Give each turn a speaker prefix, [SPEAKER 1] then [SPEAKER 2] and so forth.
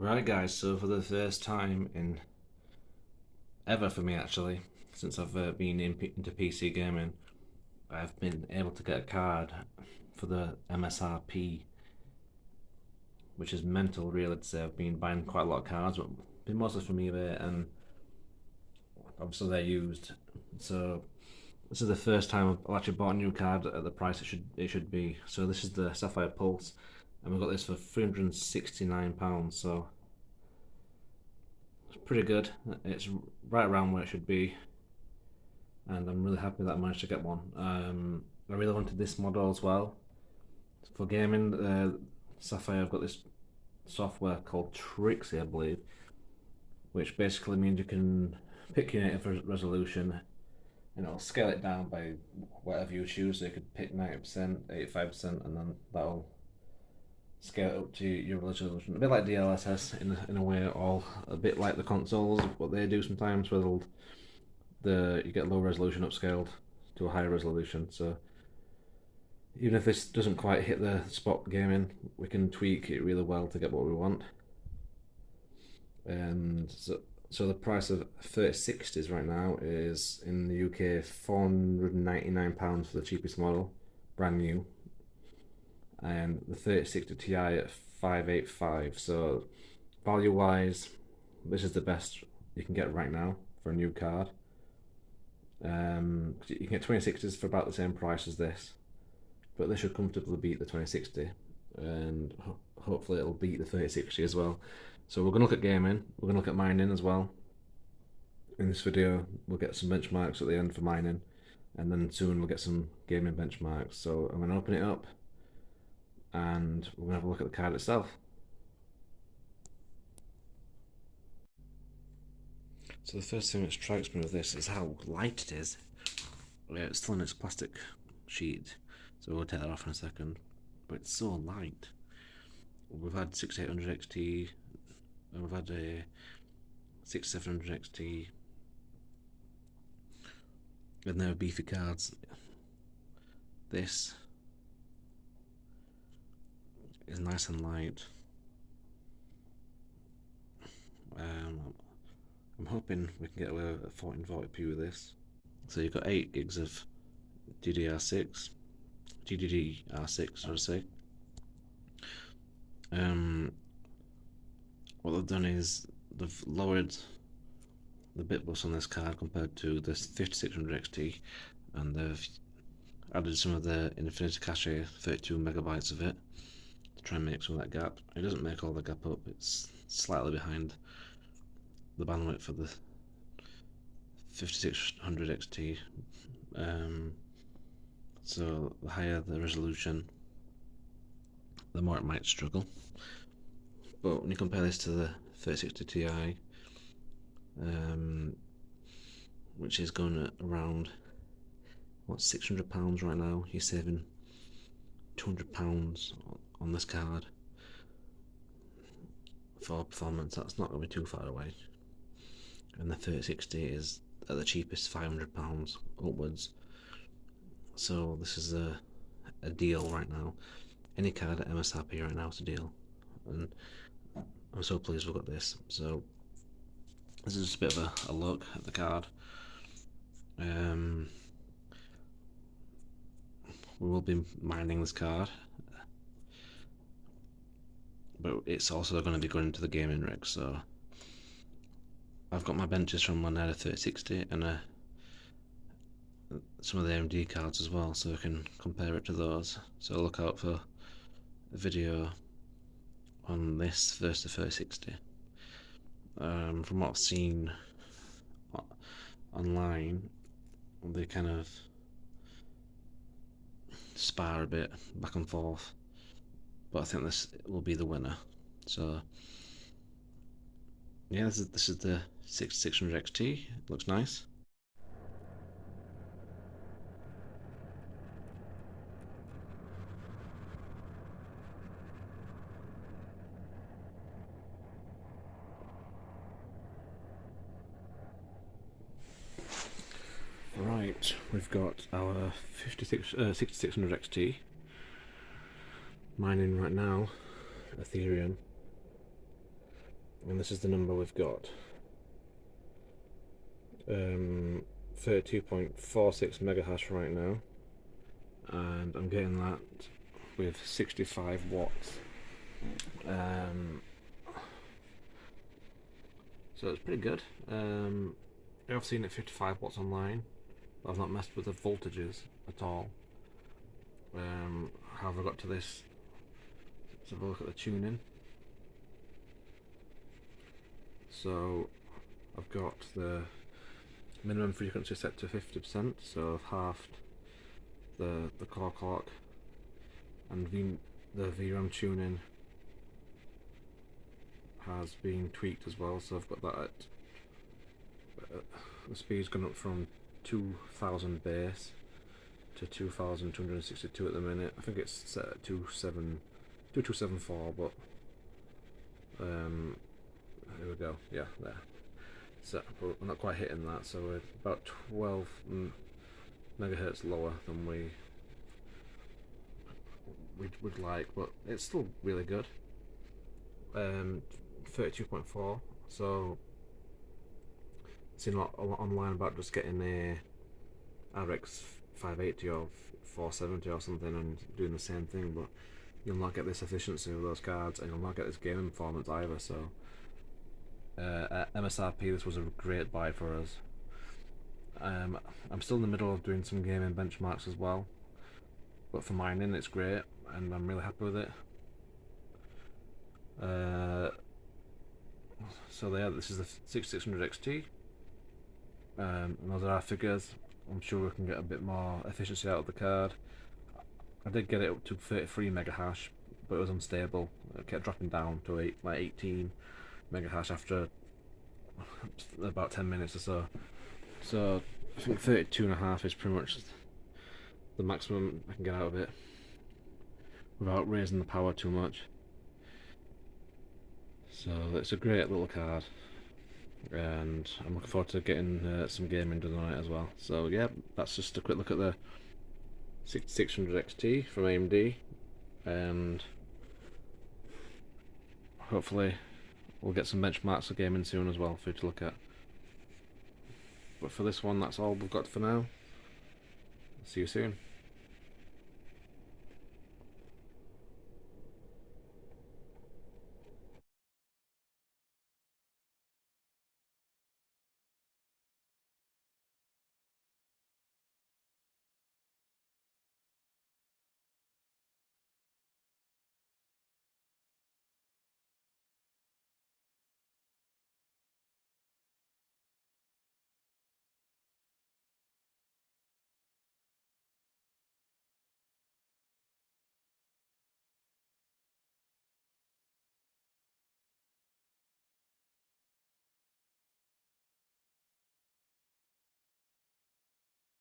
[SPEAKER 1] Right guys, so for the first time in ever for me actually, since I've been into PC gaming, I've been able to get a card for the MSRP, which is mental really to say. I've been buying quite a lot of cards, but been mostly from eBay and obviously they're used. So this is the first time I've actually bought a new card at the price it should be. So this is the Sapphire Pulse and we got this for £369, so it's pretty good. It's right around where it should be, and I'm really happy that I managed to get one. I really wanted this model as well for gaming. Sapphire have got this software called Trixie, I believe, which basically means you can pick your native resolution and it'll scale it down by whatever you choose. So you could pick 90%, 85%, and then that'll scale it up to your resolution. A bit like DLSS in a way, all a bit like the consoles, what they do sometimes, where you get low resolution upscaled to a higher resolution. So even if this doesn't quite hit the spot gaming, we can tweak it really well to get what we want. And so the price of 3060s right now is in the UK £499 for the cheapest model, brand new, and the 3060 Ti at 585. So value wise, this is the best you can get right now for a new card. You can get 2060s for about the same price as this, but this should comfortably beat the 2060, and hopefully it'll beat the 3060 as well. So we're going to look at gaming, we're going to look at mining as well. In this video we'll get some benchmarks at the end for mining, and then soon we'll get some gaming benchmarks. So I'm going to open it up and we're going to have a look at the card itself. So the first thing that strikes me with this is how light it is. Yeah, it's still in its plastic sheet, so we'll take that off in a second, but it's so light. We've had 6800 XT, and we've had a 6700 XT, and they're beefy cards. This is nice and light. I'm hoping we can get away with 1440p with this. So you've got 8 gigs of GDDR6, should I say. What they've done is they've lowered the bit bus on this card compared to this 5600 XT, and they've added some of the Infinity Cache, 32 megabytes of it, to try and make some of that gap. It doesn't make all the gap up, it's slightly behind the bandwidth for the 5600 XT. So the higher the resolution, the more it might struggle. But when you compare this to the 3060 Ti, which is going at around what, £600 right now, you're saving £200 on this card for performance. That's not going to be too far away. And the 3060 is at the cheapest £500 upwards. So this is a deal right now. Any card at MSRP right now is a deal, and I'm so pleased we've got this. So this is just a bit of a look at the card. We will be mining this card, but it's also going to be going into the gaming rig. So I've got my benches from when I had a 3060 and some of the AMD cards as well, so I can compare it to those. So look out for a video on this versus the 3060. From what I've seen online, they kind of spar a bit back and forth, but I think this will be the winner. So yeah, this is the 6600 XT. It looks nice. Right, we've got our 6600 XT mining right now, Ethereum. and this is the number we've got. 32.46 mega hash right now, and I'm getting that with 65 watts. So it's pretty good. I've seen it 55 watts online, but I've not messed with the voltages at all. How have I got to this? Let's have a look at the tuning. So I've got the minimum frequency set to 50%, so I've halved the core clock, and the VRAM tuning has been tweaked as well, so I've got that at the speed's gone up from 2000 base to 2262 at the minute. I think it's set at 2274, but here we go, yeah, there. So we're not quite hitting that, so we're about 12 megahertz lower than we would like, but it's still really good. 32.4, so seen a lot online about just getting a RX 580 or 470 or something and doing the same thing, but you'll not get this efficiency with those cards, and you'll not get this gaming performance either. So at MSRP, this was a great buy for us. I'm still in the middle of doing some gaming benchmarks as well, but for mining it's great and I'm really happy with it. So yeah, this is the 6600 XT, and those are our figures. I'm sure we can get a bit more efficiency out of the card. I did get it up to 33 mega hash, but it was unstable. It kept dropping down to like 18 mega hash after about 10 minutes or so. So I think 32.5 is pretty much the maximum I can get out of it without raising the power too much. So it's a great little card, and I'm looking forward to getting some gaming done on it as well. So yeah, that's just a quick look at the 6600 XT from AMD, and hopefully we'll get some benchmarks of gaming soon as well for you to look at. But for this one, that's all we've got for now. See you soon.